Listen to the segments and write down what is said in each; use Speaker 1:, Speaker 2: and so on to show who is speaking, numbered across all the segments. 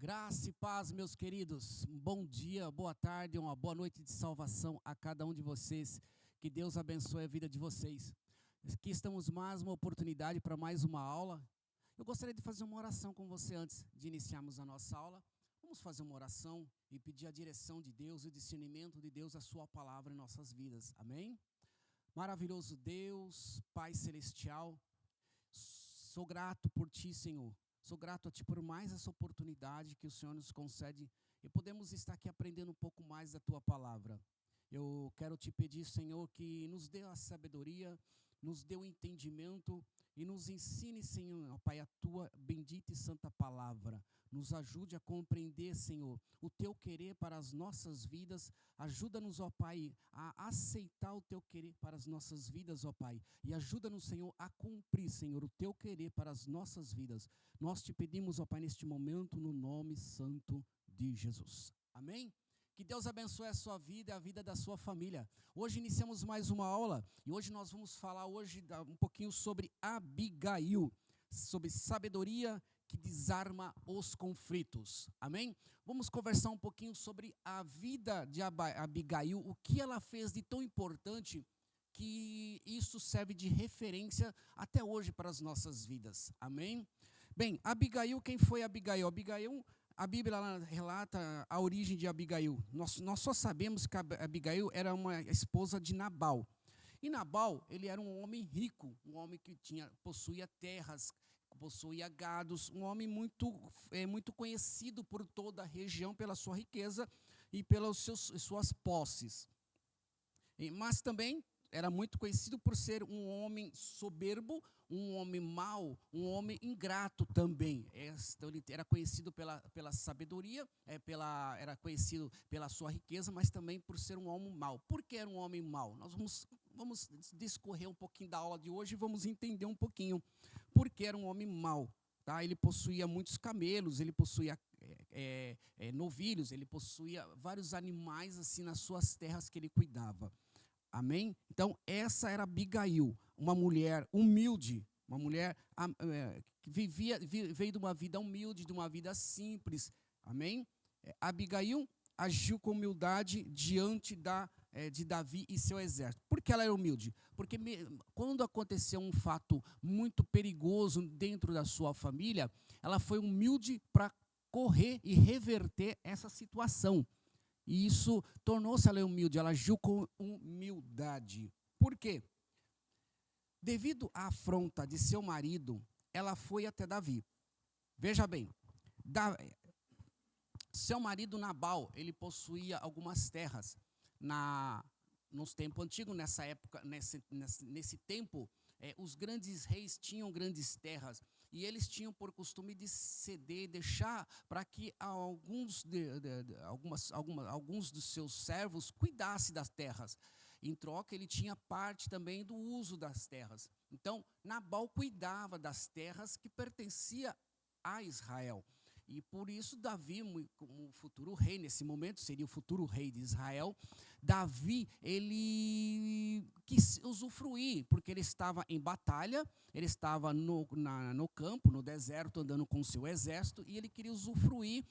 Speaker 1: Graça e paz, meus queridos. Um bom dia, boa tarde, uma boa noite de salvação a cada um de vocês. Que Deus abençoe a vida de vocês. Aqui estamos mais uma oportunidade para mais uma aula. Eu gostaria de fazer uma oração com você antes de iniciarmos a nossa aula. Vamos fazer uma oração e pedir a direção de Deus e o discernimento de Deus, a sua palavra em nossas vidas. Amém? Maravilhoso Deus, Pai Celestial, sou grato por Ti, Senhor. Sou grato a Ti por mais essa oportunidade que o Senhor nos concede e podemos estar aqui aprendendo um pouco mais da Tua palavra. Eu quero Te pedir, Senhor, que nos dê a sabedoria, nos dê o entendimento e nos ensine, Senhor, Pai, a Tua bendita e santa palavra. Nos ajude a compreender, Senhor, o Teu querer para as nossas vidas. Ajuda-nos, ó Pai, a aceitar o Teu querer para as nossas vidas, ó Pai. E ajuda-nos, Senhor, a cumprir, Senhor, o Teu querer para as nossas vidas. Nós te pedimos, ó Pai, neste momento, no nome santo de Jesus. Amém? Que Deus abençoe a sua vida e a vida da sua família. Hoje iniciamos mais uma aula e hoje nós vamos falar um pouquinho sobre Abigail, sobre sabedoria que desarma os conflitos. Amém? Vamos conversar um pouquinho sobre a vida de Abigail, o que ela fez de tão importante que isso serve de referência até hoje para as nossas vidas. Amém? Bem, Abigail, quem foi Abigail? A Bíblia relata a origem de Abigail. Nós só sabemos que Abigail era uma esposa de Nabal. E Nabal, ele era um homem rico, um homem que possuía terras, possuía gados, um homem muito conhecido por toda a região pela sua riqueza e pelas suas posses. Mas também era muito conhecido por ser um homem soberbo, um homem mau, um homem ingrato também. Então, ele era conhecido pela sabedoria, era conhecido pela sua riqueza, mas também por ser um homem mau. Por que era um homem mau? Nós vamos discorrer um pouquinho da aula de hoje e vamos entender um pouquinho por que era um homem mau. Tá? Ele possuía muitos camelos, ele possuía novilhos, ele possuía vários animais assim nas suas terras que ele cuidava. Amém? Então, essa era Abigail, uma mulher humilde, uma mulher que veio de uma vida humilde, de uma vida simples. Amém? Abigail agiu com humildade diante de Davi e seu exército. Por que ela era humilde? Porque quando aconteceu um fato muito perigoso dentro da sua família, ela foi humilde para correr e reverter essa situação. E isso tornou-se ela humilde, ela agiu com humildade. Por quê? Devido à afronta de seu marido, ela foi até Davi. Veja bem, seu marido Nabal, ele possuía algumas terras. Nos tempos antigos, nessa época, nesse tempo, os grandes reis tinham grandes terras. E eles tinham por costume de ceder, deixar para que alguns dos seus servos cuidassem das terras. Em troca, ele tinha parte também do uso das terras. Então, Nabal cuidava das terras que pertenciam a Israel. E por isso Davi, como futuro rei, nesse momento seria o futuro rei de Israel, Davi, ele quis usufruir, porque ele estava em batalha, ele estava no campo, no deserto, andando com o seu exército, e ele queria usufruir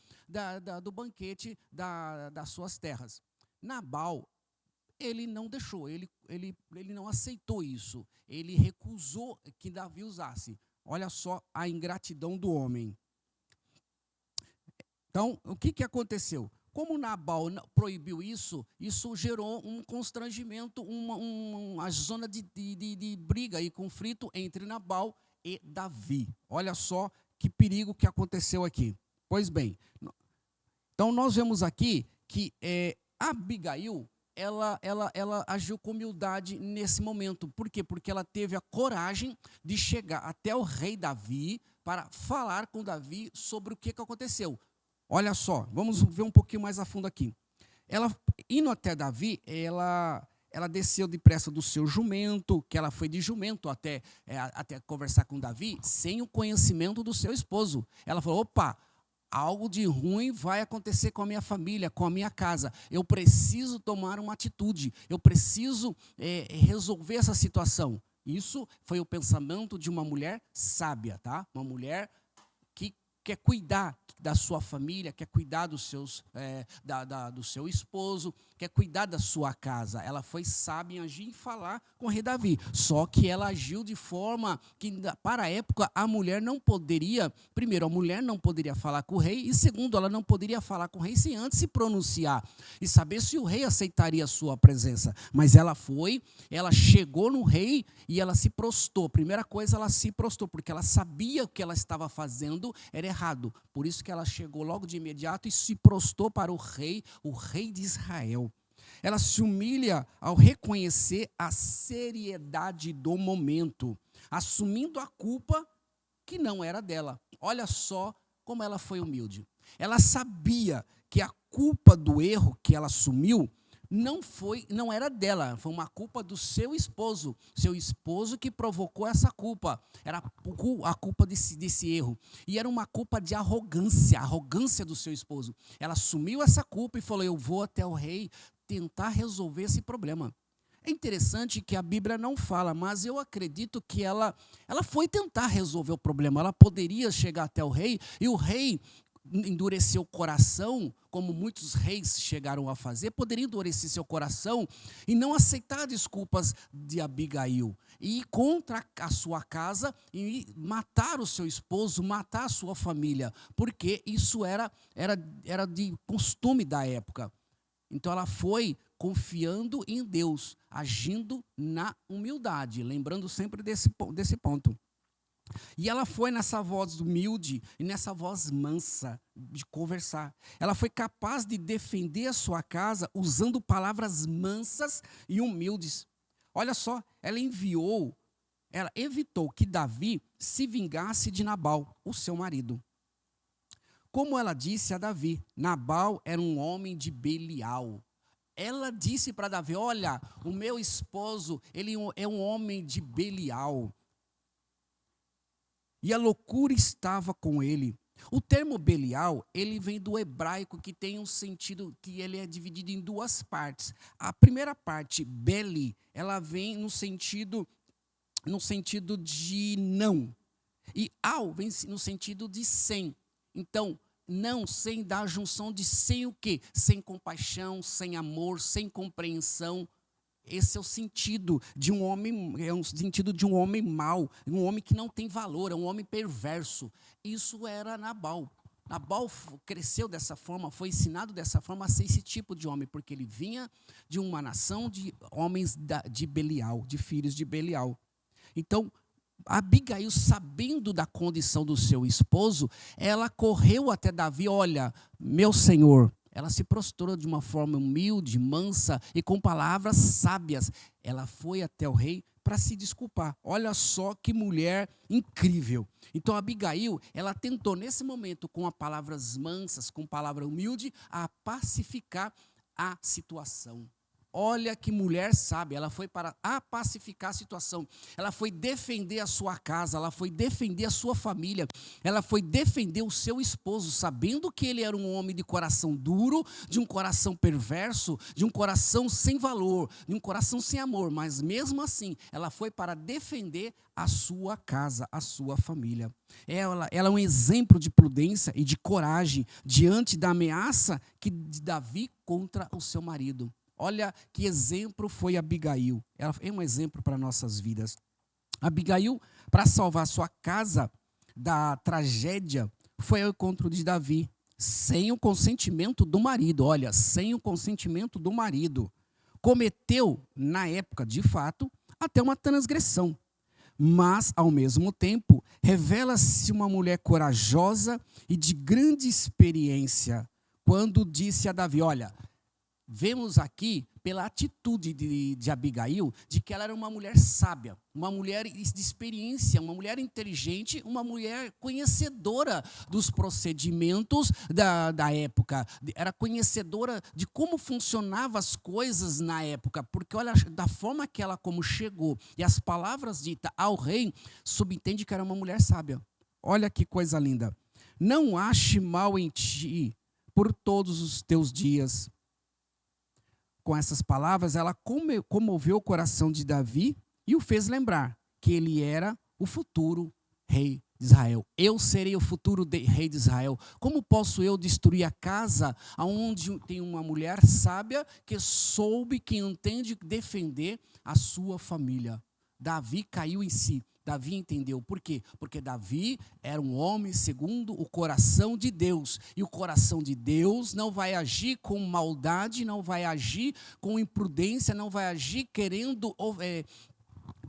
Speaker 1: do banquete das suas terras. Nabal, ele não deixou, ele não aceitou isso, ele recusou que Davi usasse. Olha só a ingratidão do homem. Então, o que aconteceu? Como Nabal proibiu isso gerou um constrangimento, uma zona de briga e conflito entre Nabal e Davi. Olha só que perigo que aconteceu aqui. Pois bem, então nós vemos aqui que Abigail, ela agiu com humildade nesse momento. Por quê? Porque ela teve a coragem de chegar até o rei Davi para falar com Davi sobre o que aconteceu. Olha só, vamos ver um pouquinho mais a fundo aqui. Ela, indo até Davi, ela desceu depressa do seu jumento, que ela foi de jumento até conversar com Davi, sem o conhecimento do seu esposo. Ela falou, opa, algo de ruim vai acontecer com a minha família, com a minha casa. Eu preciso tomar uma atitude, eu preciso resolver essa situação. Isso foi o pensamento de uma mulher sábia, tá? Uma mulher que quer cuidar da sua família, quer cuidar do seu esposo, quer cuidar da sua casa. Ela foi sábia em agir e falar com o rei Davi. Só que ela agiu de forma que, para a época, a mulher não poderia, primeiro, a mulher não poderia falar com o rei, e segundo, ela não poderia falar com o rei sem antes se pronunciar e saber se o rei aceitaria a sua presença. Mas ela chegou no rei e ela se prostrou. Primeira coisa, ela se prostrou, porque ela sabia que o que ela estava fazendo era errado. Por isso que ela chegou logo de imediato e se prostrou para o rei de Israel. Ela se humilha ao reconhecer a seriedade do momento, assumindo a culpa que não era dela. Olha só como ela foi humilde. Ela sabia que a culpa do erro que ela assumiu não era dela, foi uma culpa do seu esposo que provocou essa culpa, era a culpa desse erro, e era uma culpa de arrogância, a arrogância do seu esposo. Ela assumiu essa culpa e falou: eu vou até o rei tentar resolver esse problema. É interessante que a Bíblia não fala, mas eu acredito que ela foi tentar resolver o problema. Ela poderia chegar até o rei, e o rei endureceu o coração, como muitos reis chegaram a fazer, poderia endurecer seu coração e não aceitar desculpas de Abigail, e ir contra a sua casa e matar o seu esposo, matar a sua família, porque isso era de costume da época. Então ela foi confiando em Deus, agindo na humildade, lembrando sempre desse ponto. E ela foi nessa voz humilde e nessa voz mansa de conversar. Ela foi capaz de defender a sua casa usando palavras mansas e humildes. Olha só, ela evitou que Davi se vingasse de Nabal, o seu marido. Como ela disse a Davi, Nabal era um homem de Belial. Ela disse para Davi: olha, o meu esposo, ele é um homem de Belial. E a loucura estava com ele. O termo Belial, ele vem do hebraico, que tem um sentido, que ele é dividido em duas partes. A primeira parte, Beli, ela vem no sentido de não. E Al vem no sentido de sem. Então, não, sem da junção de sem o quê? Sem compaixão, sem amor, sem compreensão. Esse é o sentido de um homem, é um sentido de um homem mau, um homem que não tem valor, é um homem perverso. Isso era Nabal. Nabal cresceu dessa forma, foi ensinado dessa forma a ser esse tipo de homem, porque ele vinha de uma nação de homens de Belial, de filhos de Belial. Então, Abigail, sabendo da condição do seu esposo, ela correu até Davi: olha, meu senhor. Ela se prostrou de uma forma humilde, mansa e com palavras sábias. Ela foi até o rei para se desculpar. Olha só que mulher incrível. Então Abigail, ela tentou nesse momento, com palavras mansas, com palavra humilde, a pacificar a situação. Olha que mulher sábia, ela foi para pacificar a situação, ela foi defender a sua casa, ela foi defender a sua família, ela foi defender o seu esposo, sabendo que ele era um homem de coração duro, de um coração perverso, de um coração sem valor, de um coração sem amor, mas mesmo assim, ela foi para defender a sua casa, a sua família. Ela é um exemplo de prudência e de coragem diante da ameaça de Davi contra o seu marido. Olha que exemplo foi Abigail. Ela é um exemplo para nossas vidas. Abigail, para salvar sua casa da tragédia, foi ao encontro de Davi, sem o consentimento do marido. Olha, sem o consentimento do marido. Cometeu, na época, de fato, até uma transgressão. Mas, ao mesmo tempo, revela-se uma mulher corajosa e de grande experiência, quando disse a Davi: olha, vemos aqui, pela atitude de Abigail, de que ela era uma mulher sábia, uma mulher de experiência, uma mulher inteligente, uma mulher conhecedora dos procedimentos da época. Era conhecedora de como funcionavam as coisas na época, porque olha, da forma que ela como chegou e as palavras ditas ao rei, subentende que era uma mulher sábia. Olha que coisa linda. Não ache mal em ti por todos os teus dias. Com essas palavras, ela comoveu o coração de Davi e o fez lembrar que ele era o futuro rei de Israel. Eu serei o futuro rei de Israel. Como posso eu destruir a casa onde tem uma mulher sábia que soube, que entende defender a sua família? Davi caiu em si. Davi entendeu. Por quê? Porque Davi era um homem segundo o coração de Deus. E o coração de Deus não vai agir com maldade, não vai agir com imprudência, não vai agir querendo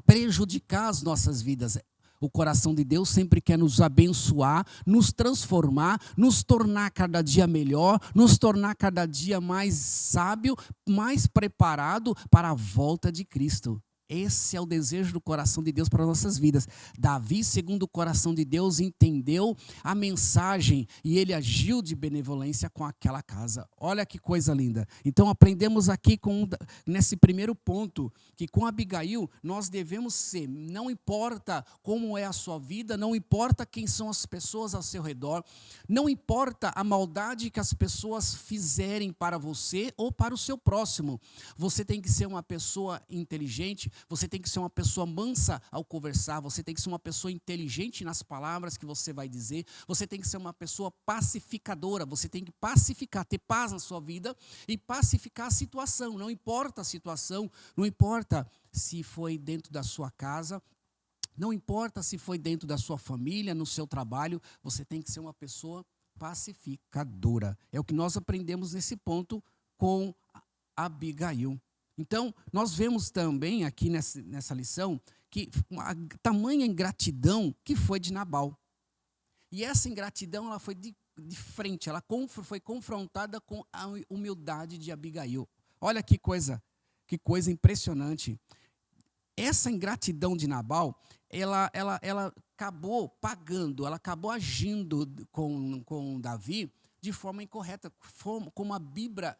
Speaker 1: prejudicar as nossas vidas. O coração de Deus sempre quer nos abençoar, nos transformar, nos tornar cada dia melhor, nos tornar cada dia mais sábio, mais preparado para a volta de Cristo. Esse é o desejo do coração de Deus para as nossas vidas. Davi, segundo o coração de Deus, entendeu a mensagem e ele agiu de benevolência com aquela casa. Olha que coisa linda. Então aprendemos aqui nesse primeiro ponto, que com Abigail nós devemos ser, não importa como é a sua vida, não importa quem são as pessoas ao seu redor, não importa a maldade que as pessoas fizerem para você ou para o seu próximo. Você tem que ser uma pessoa inteligente, você tem que ser uma pessoa mansa ao conversar, você tem que ser uma pessoa inteligente nas palavras que você vai dizer, você tem que ser uma pessoa pacificadora, você tem que pacificar, ter paz na sua vida e pacificar a situação. Não importa a situação, não importa se foi dentro da sua casa, não importa se foi dentro da sua família, no seu trabalho, você tem que ser uma pessoa pacificadora. É o que nós aprendemos nesse ponto com Abigail. Então, nós vemos também aqui nessa lição que a tamanha ingratidão que foi de Nabal. E essa ingratidão ela foi de frente, ela foi confrontada com a humildade de Abigail. Olha que coisa impressionante. Essa ingratidão de Nabal, ela acabou pagando, ela acabou agindo com Davi de forma incorreta, como a Bíblia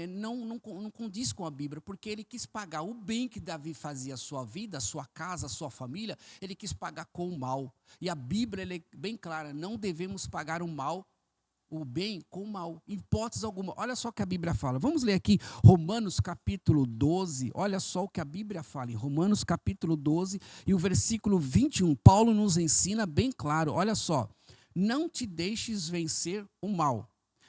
Speaker 1: não condiz com a Bíblia, porque ele quis pagar o bem que Davi fazia à sua vida, à sua casa, à sua família, ele quis pagar com o mal. E a Bíblia ela é bem clara, não devemos pagar o bem com o mal, em hipótese alguma. Olha só o que a Bíblia fala. Vamos ler aqui Romanos capítulo 12, olha só o que a Bíblia fala, em Romanos capítulo 12 e o versículo 21, Paulo nos ensina bem claro, olha só, não te deixes vencer o mal,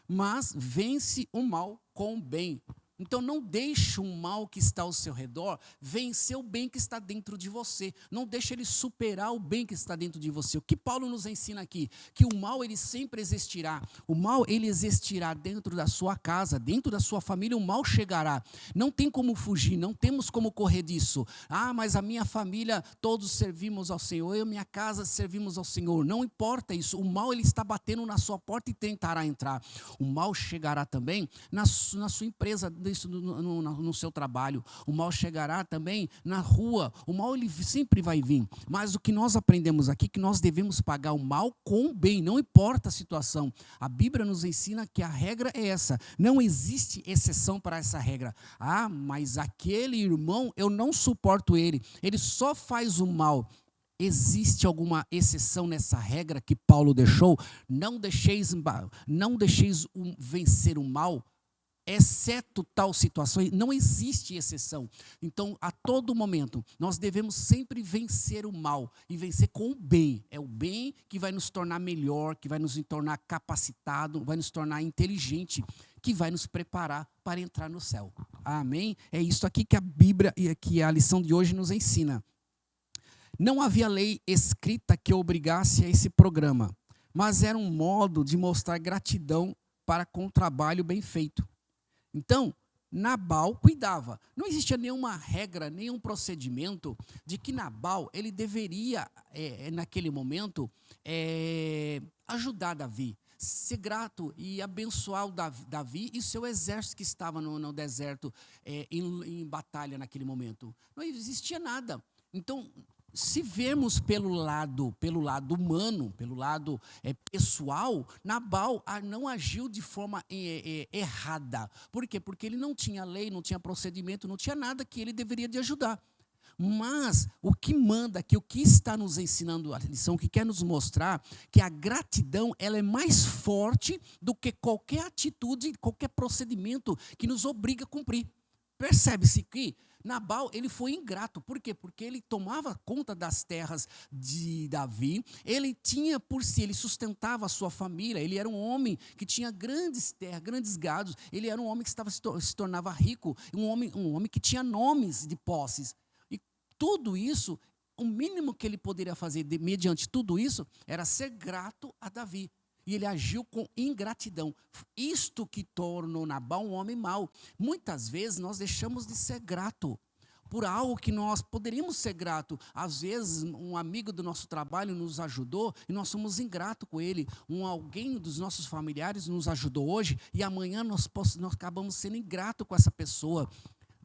Speaker 1: mas vence o mal com o bem. Então não deixe o mal que está ao seu redor vencer o bem que está dentro de você. Não deixe ele superar o bem que está dentro de você. O que Paulo nos ensina aqui? Que o mal ele sempre existirá. O mal ele existirá dentro da sua casa, dentro da sua família, o mal chegará. Não tem como fugir, não temos como correr disso. Ah, mas a minha família, todos servimos ao Senhor, eu e minha casa servimos ao Senhor. Não importa isso, o mal ele está batendo na sua porta e tentará entrar. O mal chegará também na sua empresa, no seu trabalho, o mal chegará também na rua, o mal ele sempre vai vir, mas o que nós aprendemos aqui é que nós devemos pagar o mal com o bem, não importa a situação. A Bíblia nos ensina que a regra é essa, não existe exceção para essa regra. Ah, mas aquele irmão, eu não suporto ele só faz o mal. Existe alguma exceção nessa regra que Paulo deixou? Não deixeis vencer o mal, exceto tal situação, não existe exceção. Então, a todo momento, nós devemos sempre vencer o mal e vencer com o bem. É o bem que vai nos tornar melhor, que vai nos tornar capacitado, vai nos tornar inteligente, que vai nos preparar para entrar no céu. Amém? É isso aqui que a Bíblia e que a lição de hoje nos ensina. Não havia lei escrita que obrigasse a esse programa, mas era um modo de mostrar gratidão para com o trabalho bem feito. Então, Nabal cuidava. Não existia nenhuma regra, nenhum procedimento de que Nabal ele deveria, naquele momento, ajudar Davi, ser grato e abençoar o Davi e seu exército que estava no deserto em batalha naquele momento. Não existia nada. Então, se vermos pelo lado humano, pelo lado pessoal, Nabal não agiu de forma errada. Por quê? Porque ele não tinha lei, não tinha procedimento, não tinha nada que ele deveria de ajudar. Mas o que manda aqui, o que está nos ensinando a lição, o que quer nos mostrar, que a gratidão ela é mais forte do que qualquer atitude, qualquer procedimento que nos obriga a cumprir. Percebe-se que Nabal, ele foi ingrato. Por quê? Porque ele tomava conta das terras de Davi. Ele tinha por si, ele sustentava a sua família. Ele era um homem que tinha grandes terras, grandes gados. Ele era um homem que se tornava rico. Um homem que tinha nomes de posses. E tudo isso, o mínimo que ele poderia fazer mediante tudo isso, era ser grato a Davi. E ele agiu com ingratidão. Isto que tornou Nabal um homem mau. Muitas vezes nós deixamos de ser grato por algo que nós poderíamos ser grato. Às vezes um amigo do nosso trabalho nos ajudou e nós somos ingratos com ele. Alguém dos nossos familiares nos ajudou hoje e amanhã nós acabamos sendo ingratos com essa pessoa.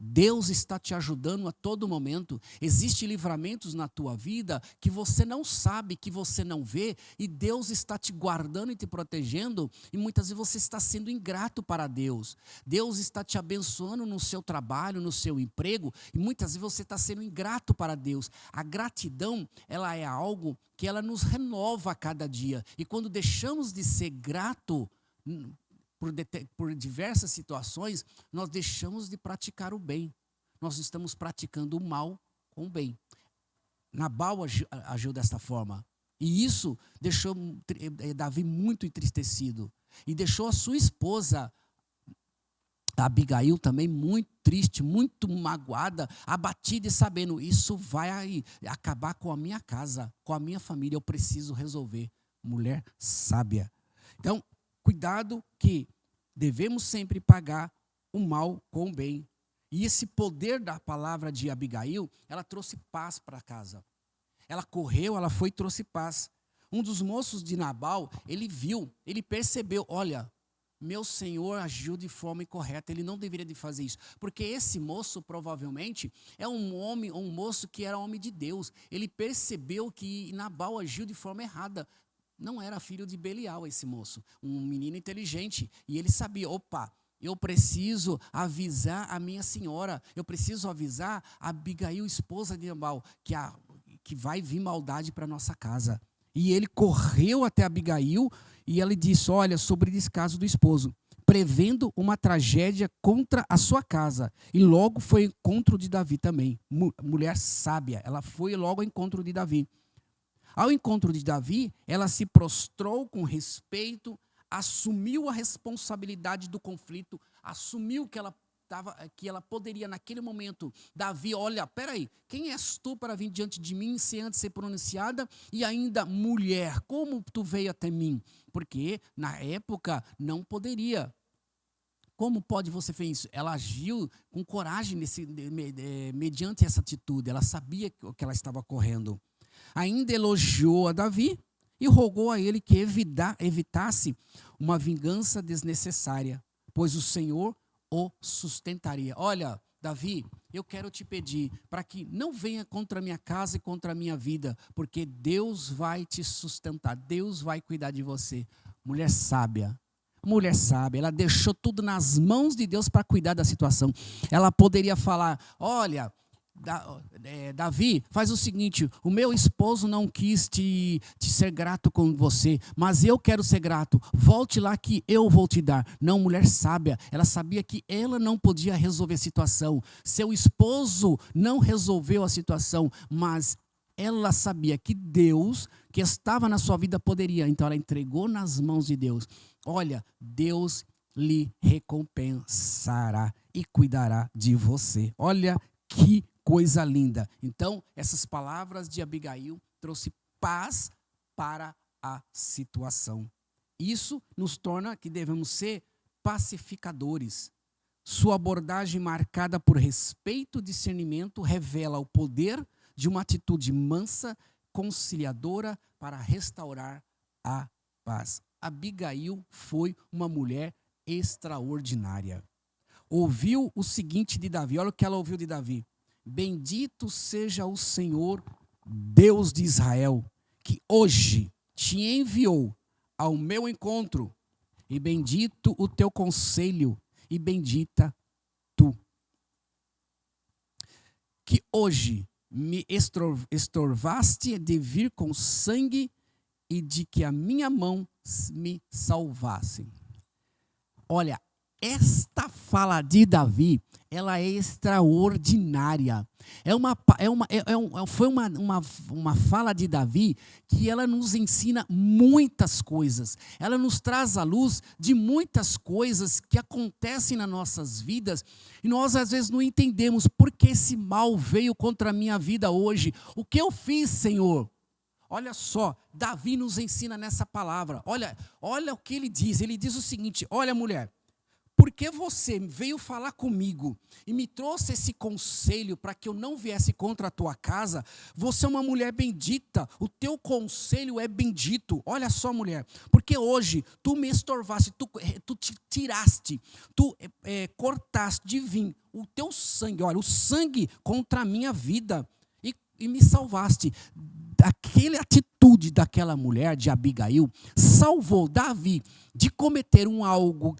Speaker 1: Deus está te ajudando a todo momento. Existem livramentos na tua vida que você não sabe, que você não vê, e Deus está te guardando e te protegendo, e muitas vezes você está sendo ingrato para Deus. Deus está te abençoando no seu trabalho, no seu emprego, e muitas vezes você está sendo ingrato para Deus. A gratidão, ela é algo que ela nos renova a cada dia, e quando deixamos de ser grato por diversas situações, nós deixamos de praticar o bem. Nós estamos praticando o mal com o bem. Nabal agiu desta forma. E isso deixou Davi muito entristecido. E deixou a sua esposa, Abigail, também muito triste, muito magoada, abatida e sabendo, isso vai acabar com a minha casa, com a minha família, eu preciso resolver. Mulher sábia. Então, cuidado que devemos sempre pagar o mal com o bem. E esse poder da palavra de Abigail, ela trouxe paz para casa. Ela correu, ela foi e trouxe paz. Um dos moços de Nabal, ele viu, ele percebeu, olha, meu senhor agiu de forma incorreta, ele não deveria de fazer isso. Porque esse moço, provavelmente, é um moço que era homem de Deus. Ele percebeu que Nabal agiu de forma errada. Não era filho de Belial esse moço, um menino inteligente. E ele sabia, opa, eu preciso avisar a minha senhora, eu preciso avisar a Abigail, esposa de Nabal, que vai vir maldade para nossa casa. E ele correu até Abigail e ele disse, olha, sobre o descaso do esposo, prevendo uma tragédia contra a sua casa. E logo foi ao encontro de Davi também. Mulher sábia, ela foi logo ao encontro de Davi. Ao encontro de Davi, ela se prostrou com respeito, assumiu a responsabilidade do conflito, assumiu que ela poderia naquele momento. Davi, olha, peraí, quem és tu para vir diante de mim sem antes ser pronunciada? E ainda, mulher, como tu veio até mim? Porque na época não poderia. Como pode você fazer isso? Ela agiu com coragem mediante essa atitude, ela sabia o que ela estava correndo. Ainda elogiou a Davi e rogou a ele que evitasse uma vingança desnecessária, pois o Senhor o sustentaria. Olha, Davi, eu quero te pedir para que não venha contra a minha casa e contra a minha vida, porque Deus vai te sustentar, Deus vai cuidar de você. Mulher sábia, ela deixou tudo nas mãos de Deus para cuidar da situação. Ela poderia falar, olha, Davi, faz o seguinte, o meu esposo não quis te ser grato com você, mas eu quero ser grato, volte lá que eu vou te dar. Não, mulher sábia, ela sabia que ela não podia resolver a situação, seu esposo não resolveu a situação, mas ela sabia que Deus, que estava na sua vida, poderia, então ela entregou nas mãos de Deus. Olha, Deus lhe recompensará e cuidará de você. Olha que coisa linda. Então, essas palavras de Abigail trouxe paz para a situação. Isso nos torna que devemos ser pacificadores. Sua abordagem marcada por respeito e discernimento revela o poder de uma atitude mansa, conciliadora para restaurar a paz. Abigail foi uma mulher extraordinária. Ouviu o seguinte de Davi, olha o que ela ouviu de Davi. Bendito seja o Senhor, Deus de Israel, que hoje te enviou ao meu encontro, e bendito o teu conselho, e bendita tu. Que hoje me estorvaste de vir com sangue e de que a minha mão me salvasse. Olha, esta fala de Davi, ela é extraordinária. Foi uma fala de Davi que ela nos ensina muitas coisas. Ela nos traz à luz de muitas coisas que acontecem nas nossas vidas e nós às vezes não entendemos por que esse mal veio contra a minha vida hoje. O que eu fiz, Senhor? Olha só, Davi nos ensina nessa palavra. Olha o que ele diz. Ele diz o seguinte: olha, mulher, porque você veio falar comigo e me trouxe esse conselho para que eu não viesse contra a tua casa, você é uma mulher bendita, o teu conselho é bendito. Olha só, mulher, porque hoje tu me estorvaste, tu te tiraste, tu cortaste de vir o teu sangue, olha, o sangue contra a minha vida e me salvaste. Aquela atitude daquela mulher, de Abigail, salvou Davi de cometer algo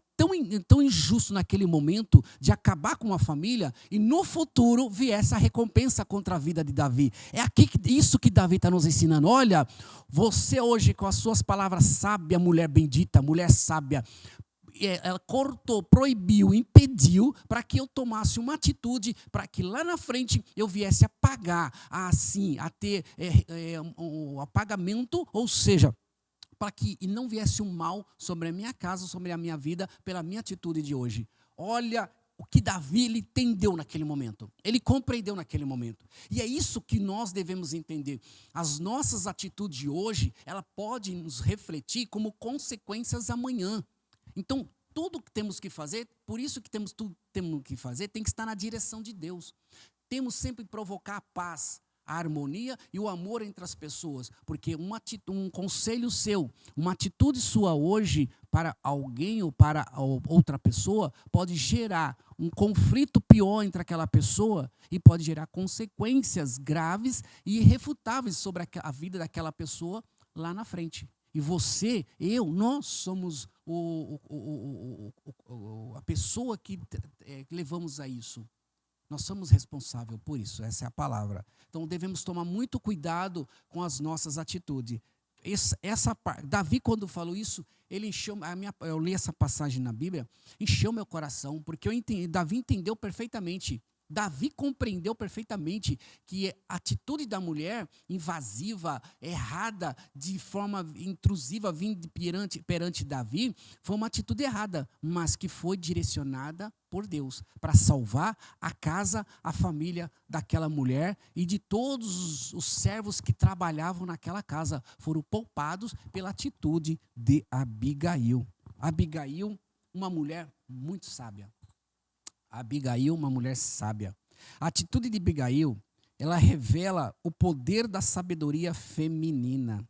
Speaker 1: tão injusto naquele momento, de acabar com uma família, e no futuro viesse a recompensa contra a vida de Davi. É isso que Davi está nos ensinando. Olha, você hoje com as suas palavras sábia, mulher bendita, mulher sábia, ela cortou, proibiu, impediu para que eu tomasse uma atitude, para que lá na frente eu viesse a pagar, a ter o apagamento, ou seja, para que não viesse um mal sobre a minha casa, sobre a minha vida, pela minha atitude de hoje. Olha o que Davi ele entendeu naquele momento. Ele compreendeu naquele momento. E é isso que nós devemos entender. As nossas atitudes de hoje, ela pode nos refletir como consequências amanhã. Então, tudo que temos que fazer, por isso que temos que fazer, tem que estar na direção de Deus. Temos sempre que provocar a paz, a harmonia e o amor entre as pessoas, porque um conselho seu, uma atitude sua hoje para alguém ou para outra pessoa pode gerar um conflito pior entre aquela pessoa e pode gerar consequências graves e irrefutáveis sobre a vida daquela pessoa lá na frente. E você, nós somos a pessoa que levamos a isso. Nós somos responsáveis por isso, essa é a palavra. Então devemos tomar muito cuidado com as nossas atitudes. Davi, quando falou isso, ele eu li essa passagem na Bíblia, encheu meu coração, porque Davi entendeu perfeitamente. Davi compreendeu perfeitamente que a atitude da mulher invasiva, errada, de forma intrusiva, vindo perante Davi, foi uma atitude errada, mas que foi direcionada por Deus para salvar a casa, a família daquela mulher e de todos os servos que trabalhavam naquela casa. Foram poupados pela atitude de Abigail. Abigail, uma mulher muito sábia. Abigail, uma mulher sábia. A atitude de Abigail, ela revela o poder da sabedoria feminina,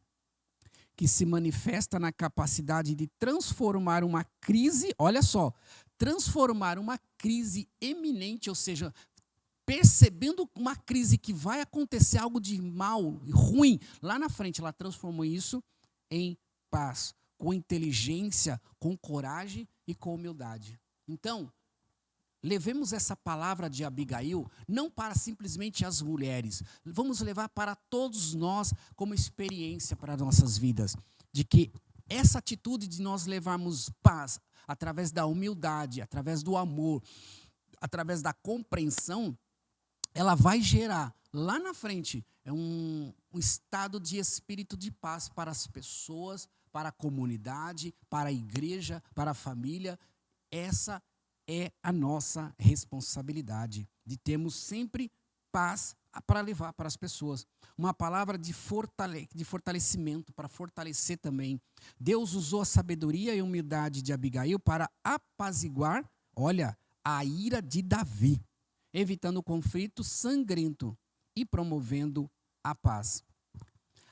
Speaker 1: que se manifesta na capacidade de transformar uma crise, olha só, transformar uma crise eminente, ou seja, percebendo uma crise que vai acontecer algo de mal, ruim, lá na frente, ela transformou isso em paz, com inteligência, com coragem e com humildade. Então, levemos essa palavra de Abigail não para simplesmente as mulheres, vamos levar para todos nós como experiência para nossas vidas, de que essa atitude de nós levarmos paz através da humildade, através do amor, através da compreensão, ela vai gerar lá na frente um estado de espírito de paz para as pessoas, para a comunidade, para a igreja, para a família. Essa é a nossa responsabilidade, de termos sempre paz para levar para as pessoas. Uma palavra de fortalecimento, para fortalecer também. Deus usou a sabedoria e a humildade de Abigail para apaziguar, olha, a ira de Davi, evitando o conflito sangrento e promovendo a paz.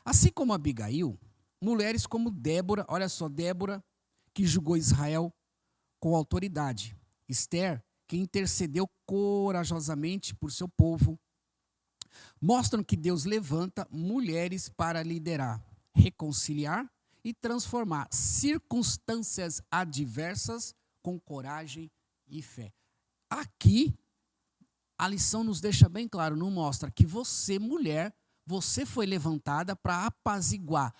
Speaker 1: Assim como Abigail, mulheres como Débora, olha só, Débora, que julgou Israel com autoridade. Esther, que intercedeu corajosamente por seu povo, mostram que Deus levanta mulheres para liderar, reconciliar e transformar circunstâncias adversas com coragem e fé. Aqui, a lição nos deixa bem claro, não mostra que você, mulher, Você foi levantada para apaziguar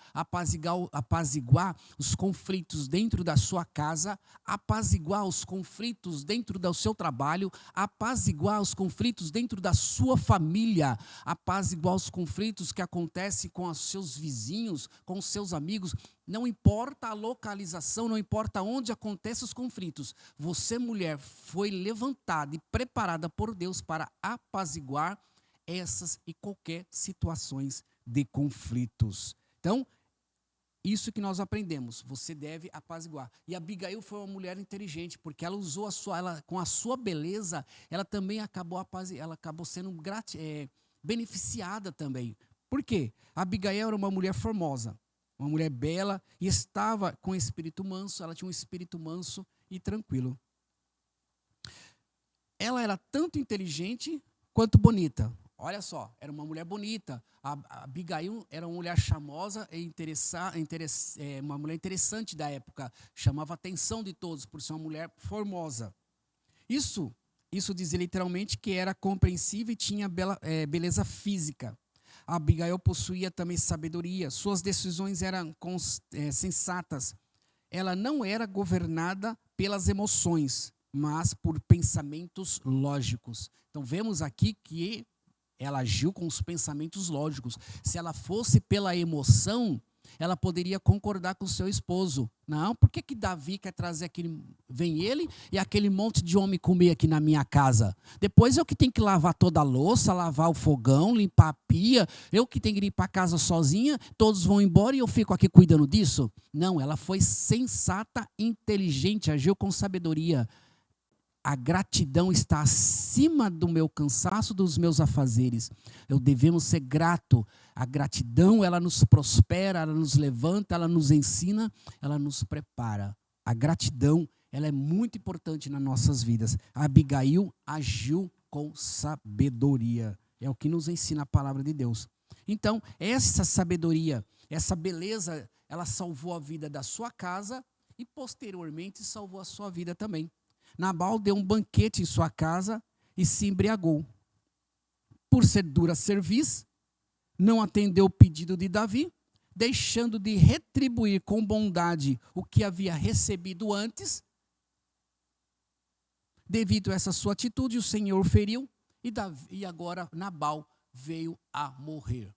Speaker 1: os conflitos dentro da sua casa, apaziguar os conflitos dentro do seu trabalho, apaziguar os conflitos dentro da sua família, apaziguar os conflitos que acontecem com os seus vizinhos, com os seus amigos. Não importa a localização, não importa onde acontecem os conflitos. Você, mulher, foi levantada e preparada por Deus para apaziguar essas e qualquer situações de conflitos. Então, isso que nós aprendemos, você deve apaziguar. E Abigail foi uma mulher inteligente, porque ela usou com a sua beleza, ela também acabou sendo beneficiada também. Por quê? Abigail era uma mulher formosa, uma mulher bela, e estava com espírito manso, ela tinha um espírito manso e tranquilo. Ela era tanto inteligente quanto bonita. Olha só, era uma mulher bonita. A Abigail era uma mulher charmosa e uma mulher interessante da época. Chamava a atenção de todos por ser uma mulher formosa. Isso diz literalmente que era compreensível e tinha beleza física. A Abigail possuía também sabedoria. Suas decisões eram sensatas. Ela não era governada pelas emoções, mas por pensamentos lógicos. Então vemos aqui que ela agiu com os pensamentos lógicos. Se ela fosse pela emoção, ela poderia concordar com o seu esposo. Não, por que Davi quer trazer vem ele e aquele monte de homem comer aqui na minha casa? Depois eu que tenho que lavar toda a louça, lavar o fogão, limpar a pia, eu que tenho que ir para a casa sozinha, todos vão embora e eu fico aqui cuidando disso? Não, ela foi sensata, inteligente, agiu com sabedoria. A gratidão está acima do meu cansaço, dos meus afazeres. Devemos ser grato. A gratidão, ela nos prospera, ela nos levanta, ela nos ensina, ela nos prepara. A gratidão, ela é muito importante nas nossas vidas. A Abigail agiu com sabedoria. É o que nos ensina a palavra de Deus. Então, essa sabedoria, essa beleza, ela salvou a vida da sua casa e posteriormente salvou a sua vida também. Nabal deu um banquete em sua casa e se embriagou. Por ser dura cerviz, não atendeu o pedido de Davi, deixando de retribuir com bondade o que havia recebido antes. Devido a essa sua atitude, o Senhor feriu e agora Nabal veio a morrer.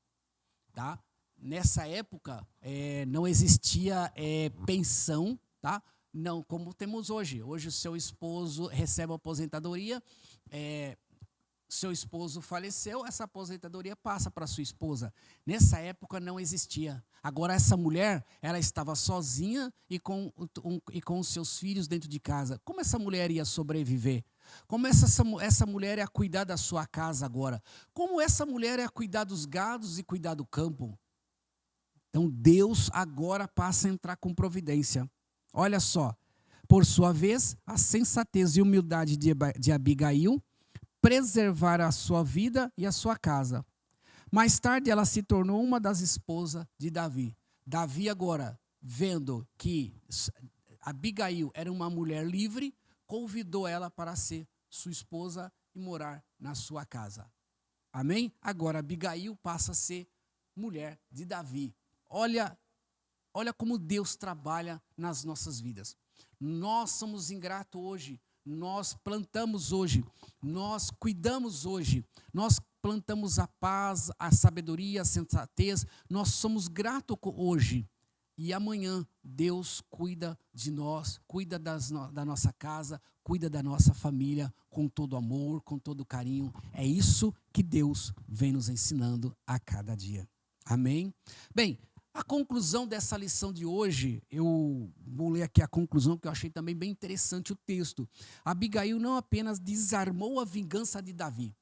Speaker 1: Tá? Nessa época, não existia pensão, tá? Não, como temos hoje. Hoje o seu esposo recebe a aposentadoria, seu esposo faleceu, essa aposentadoria passa para sua esposa. Nessa época não existia. Agora essa mulher, ela estava sozinha e com os seus filhos dentro de casa. Como essa mulher ia sobreviver? Como essa mulher ia cuidar da sua casa agora? Como essa mulher ia cuidar dos gados e cuidar do campo? Então Deus agora passa a entrar com providência. Olha só, por sua vez, a sensatez e humildade de Abigail preservaram a sua vida e a sua casa. Mais tarde, ela se tornou uma das esposas de Davi. Davi agora, vendo que Abigail era uma mulher livre, convidou ela para ser sua esposa e morar na sua casa. Amém? Agora, Abigail passa a ser mulher de Davi. Olha como Deus trabalha nas nossas vidas. Nós somos ingratos hoje, nós plantamos hoje, nós cuidamos hoje, nós plantamos a paz, a sabedoria, a sensatez, nós somos gratos hoje. E amanhã Deus cuida de nós, cuida da nossa casa, cuida da nossa família com todo amor, com todo carinho. É isso que Deus vem nos ensinando a cada dia. Amém? Bem, a conclusão dessa lição de hoje, eu vou ler aqui a conclusão, que eu achei também bem interessante o texto. Abigail não apenas desarmou a vingança de Davi.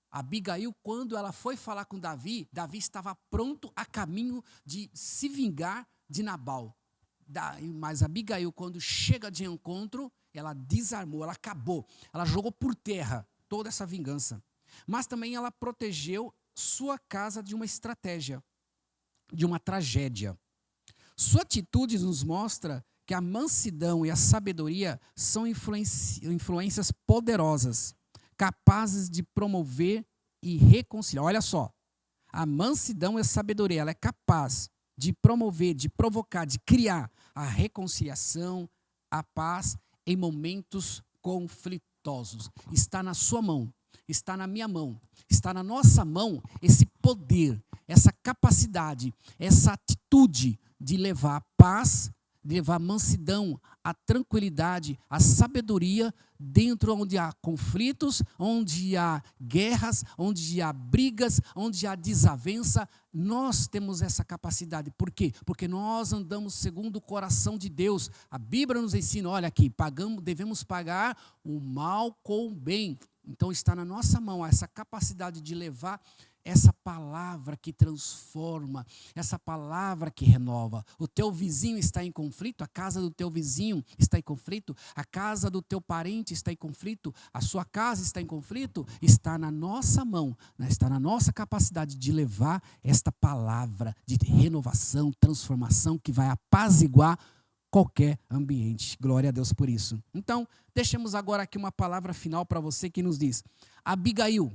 Speaker 1: Abigail, quando ela foi falar com Davi, Davi estava pronto a caminho de se vingar de Nabal. Mas Abigail, quando chega de encontro, ela desarmou, ela acabou. Ela jogou por terra toda essa vingança. Mas também ela protegeu sua casa de uma estratégia, de uma tragédia. Sua atitude nos mostra que a mansidão e a sabedoria são influências poderosas, capazes de promover e reconciliar. Olha só, A mansidão é sabedoria, ela é capaz de promover, de provocar, de criar a reconciliação, a paz em momentos conflitosos. Está na sua mão, está na minha mão, está na nossa mão esse poder, essa capacidade, essa atitude de levar paz, de levar mansidão, a tranquilidade, a sabedoria dentro onde há conflitos, onde há guerras, onde há brigas, onde há desavença. Nós temos essa capacidade. Por quê? Porque nós andamos segundo o coração de Deus. A Bíblia nos ensina, olha aqui, devemos pagar o mal com o bem. Então está na nossa mão essa capacidade de levar essa palavra que transforma, essa palavra que renova. O teu vizinho está em conflito, a casa do teu vizinho está em conflito, a casa do teu parente está em conflito, a sua casa está em conflito, está na nossa mão, né? Está na nossa capacidade de levar esta palavra de renovação, transformação que vai apaziguar qualquer ambiente. Glória a Deus por isso. Então, deixemos agora aqui uma palavra final para você que nos diz: Abigail,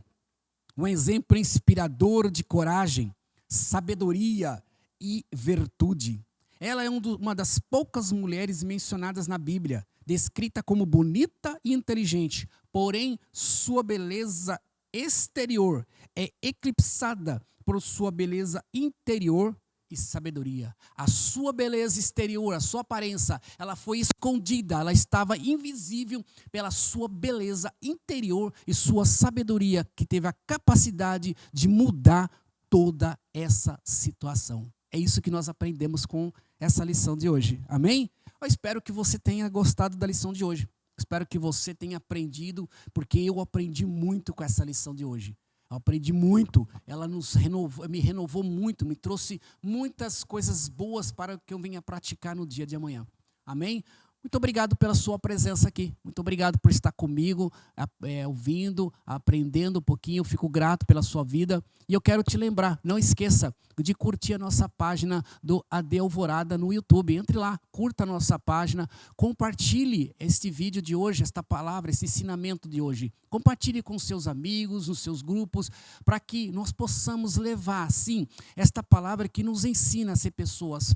Speaker 1: um exemplo inspirador de coragem, sabedoria e virtude. Ela é uma das poucas mulheres mencionadas na Bíblia, descrita como bonita e inteligente, porém sua beleza exterior é eclipsada por sua beleza interior e sabedoria. A sua beleza exterior, a sua aparência, ela foi escondida, ela estava invisível pela sua beleza interior e sua sabedoria, que teve a capacidade de mudar toda essa situação. É isso que nós aprendemos com essa lição de hoje. Amém? Eu espero que você tenha gostado da lição de hoje. Espero que você tenha aprendido, porque eu aprendi muito com essa lição de hoje. Eu aprendi muito, ela me renovou muito, me trouxe muitas coisas boas para que eu venha praticar no dia de amanhã. Amém? Muito obrigado pela sua presença aqui. Muito obrigado por estar comigo, ouvindo, aprendendo um pouquinho. Eu fico grato pela sua vida. E eu quero te lembrar, não esqueça de curtir a nossa página do AD Alvorada no YouTube. Entre lá, curta a nossa página, compartilhe este vídeo de hoje, esta palavra, esse ensinamento de hoje. Compartilhe com seus amigos, nos seus grupos, para que nós possamos levar, sim, esta palavra que nos ensina a ser pessoas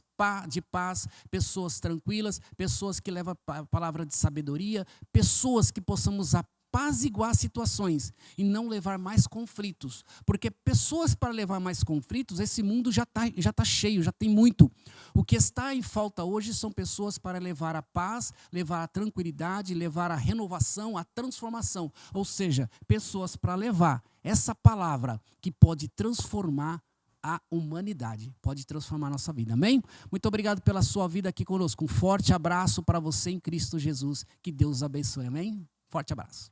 Speaker 1: de paz, pessoas tranquilas, pessoas que levam a palavra de sabedoria, pessoas que possamos apaziguar situações e não levar mais conflitos. Porque pessoas para levar mais conflitos, esse mundo já tá cheio, já tem muito. O que está em falta hoje são pessoas para levar a paz, levar a tranquilidade, levar a renovação, a transformação. Ou seja, pessoas para levar essa palavra que pode transformar a humanidade, pode transformar a nossa vida. Amém? Muito obrigado pela sua vida aqui conosco. Um forte abraço para você em Cristo Jesus. Que Deus abençoe. Amém? Forte abraço.